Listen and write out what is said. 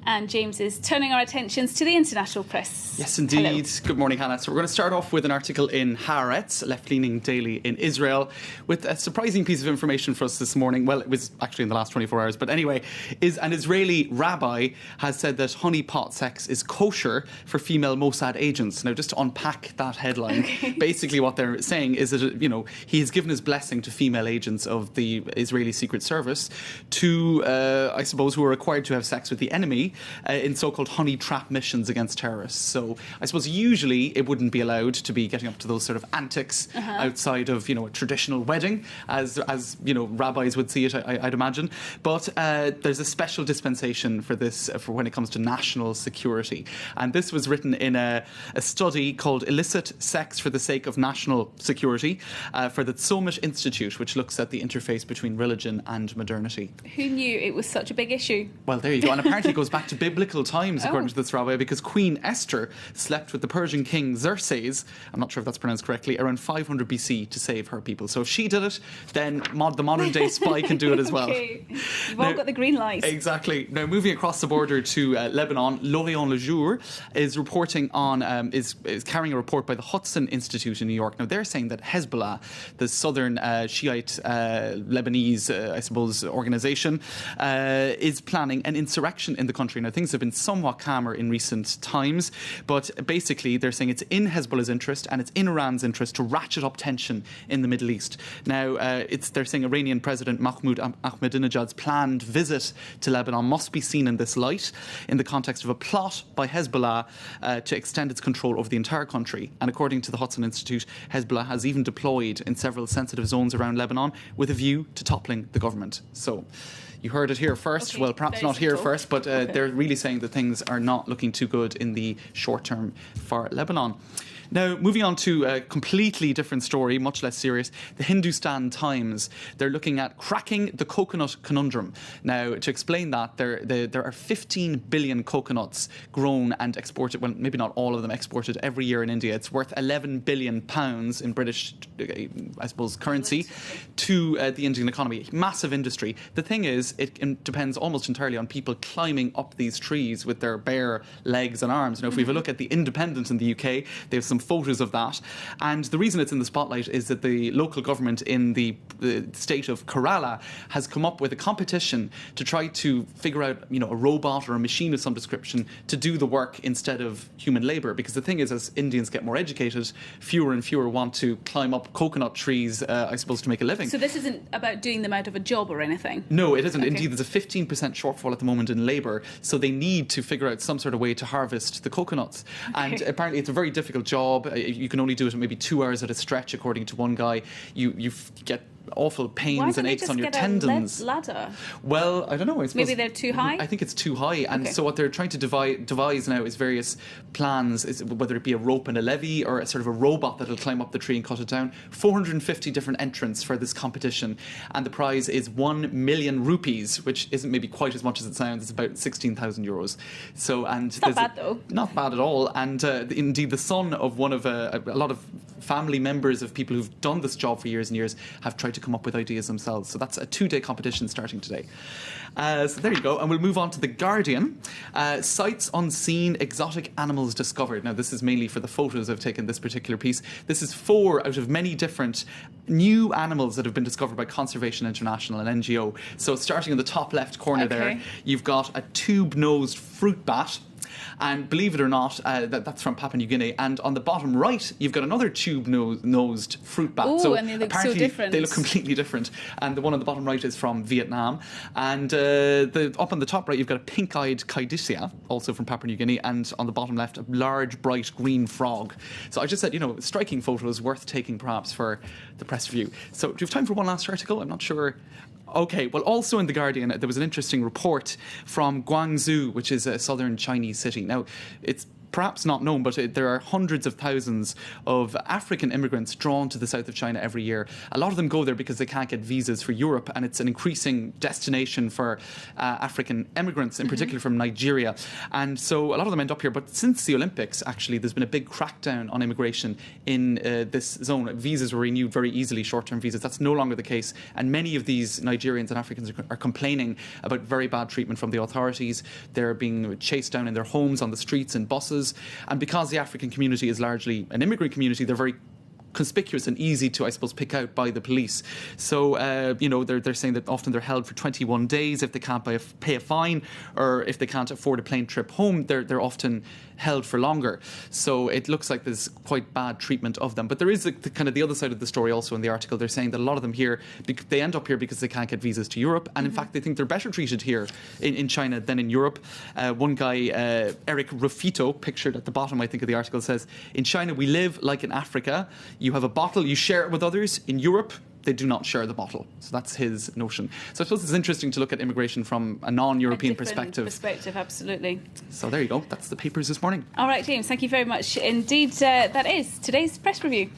And James is turning our attentions to the international press. Yes, indeed. Hello. Good morning, Hannah. So we're going to start off with an article in Haaretz, left-leaning daily in Israel, with a surprising piece of information for us this morning. Well, it was actually in the last 24 hours, but anyway, an Israeli rabbi has said that honeypot sex is kosher for female Mossad agents. Now, just to unpack that headline, basically what they're saying is that, he has given his blessing to female agents of the Israeli Secret Service to, I suppose, who are required to have sex with the enemy in so-called honey trap missions against terrorists. So I suppose usually it wouldn't be allowed to be getting up to those sort of antics outside of, a traditional wedding, as rabbis would see it, I'd imagine. But there's a special dispensation for this, for when it comes to national security. And this was written in a study called Illicit Sex for the Sake of National Security for the Tzomah Institute, which looks at the interface between religion and modernity. Who knew it was such a big issue? Well, there you go. And apparently it goes back to biblical times, according to this rabbi, because Queen Esther slept with the Persian king Xerxes, I'm not sure if that's pronounced correctly, around 500 BC to save her people. So if she did it, then the modern day spy can do it as well. Okay. You've all got the green light. Exactly. Now, moving across the border to Lebanon, L'Orient Le Jour is reporting on, is carrying a report by the Hudson Institute in New York. Now, they're saying that Hezbollah, the southern Shiite Lebanese, I suppose, organisation, is planning an insurrection in the country. Now, things have been somewhat calmer in recent times, but basically they're saying it's in Hezbollah's interest and it's in Iran's interest to ratchet up tension in the Middle East. Now, they're saying Iranian President Mahmoud Ahmadinejad's planned visit to Lebanon must be seen in this light, in the context of a plot by Hezbollah to extend its control over the entire country. And according to the Hudson Institute, Hezbollah has even deployed in several sensitive zones around Lebanon with a view to toppling the government. So, you heard it here first. Okay, well, perhaps not here first, but they're really saying that things are not looking too good in the short term for Lebanon. Now, moving on to a completely different story, much less serious, the Hindustan Times. They're looking at cracking the coconut conundrum. Now, to explain that, there are 15 billion coconuts grown and exported, well, maybe not all of them exported every year in India. It's worth £11 billion in British, I suppose, currency to the Indian economy. Massive industry. The thing is, it depends almost entirely on people climbing up these trees with their bare legs and arms. If we have a look at The Independent in the UK, they have some photos of that, and the reason it's in the spotlight is that the local government in the state of Kerala has come up with a competition to try to figure out, a robot or a machine of some description to do the work instead of human labour. Because the thing is, as Indians get more educated, fewer and fewer want to climb up coconut trees, I suppose, to make a living. So this isn't about doing them out of a job or anything? No, it isn't. Okay. Indeed, there's a 15% shortfall at the moment in labour, so they need to figure out some sort of way to harvest the coconuts. Okay. And apparently it's a very difficult job. You can only do it maybe 2 hours at a stretch, according to one guy. You get awful pains and aches on your tendons. Why don't they just get a ladder? Well, I don't know. I suppose maybe they're too high? I think it's too high. And so what they're trying to devise now is various plans, whether it be a rope and a levy or a sort of a robot that'll climb up the tree and cut it down. 450 different entrants for this competition. And the prize is 1 million rupees, which isn't maybe quite as much as it sounds. It's about 16,000 euros. So, and it's not bad, though. Not bad at all. And indeed, the son of one of a lot of family members of people who've done this job for years and years have tried to come up with ideas themselves. So that's a 2-day competition starting today. So there you go. And we'll move on to The Guardian. Sights unseen, exotic animals discovered. Now, this is mainly for the photos I've taken this particular piece. This is 4 out of many different new animals that have been discovered by Conservation International, an NGO. So starting in the top left corner there, you've got a tube-nosed fruit bat. And believe it or not, that's from Papua New Guinea. And on the bottom right, you've got another tube-nosed fruit bat. Ooh, so and they look apparently so different. They look completely different. And the one on the bottom right is from Vietnam. And up on the top right, you've got a pink-eyed caudicea, also from Papua New Guinea. And on the bottom left, a large, bright green frog. So I just said, striking photos worth taking perhaps for the press review. So do you have time for one last article? I'm not sure. Okay, well, also in The Guardian, there was an interesting report from Guangzhou, which is a southern Chinese city. Now, it's perhaps not known, but there are hundreds of thousands of African immigrants drawn to the south of China every year. A lot of them go there because they can't get visas for Europe, and it's an increasing destination for African immigrants, in particular from Nigeria. And so a lot of them end up here. But since the Olympics, actually, there's been a big crackdown on immigration in this zone. Visas were renewed very easily, short-term visas. That's no longer the case. And many of these Nigerians and Africans are complaining about very bad treatment from the authorities. They're being chased down in their homes, on the streets, in buses. And because the African community is largely an immigrant community, they're very conspicuous and easy to, I suppose, pick out by the police. So, they're saying that often they're held for 21 days if they can't pay a fine, or if they can't afford a plane trip home, they're often held for longer. So it looks like there's quite bad treatment of them. But there is the other side of the story also in the article. They're saying that a lot of them here, they end up here because they can't get visas to Europe. And in fact, they think they're better treated here in China than in Europe. One guy, Eric Rufito, pictured at the bottom, I think, of the article, says, in China, we live like in Africa. You have a bottle, you share it with others. In Europe, they do not share the bottle. So that's his notion. So I suppose it's interesting to look at immigration from a non-European perspective. Absolutely. So there you go. That's the papers this morning. All right, James, thank you very much indeed. That is today's press review.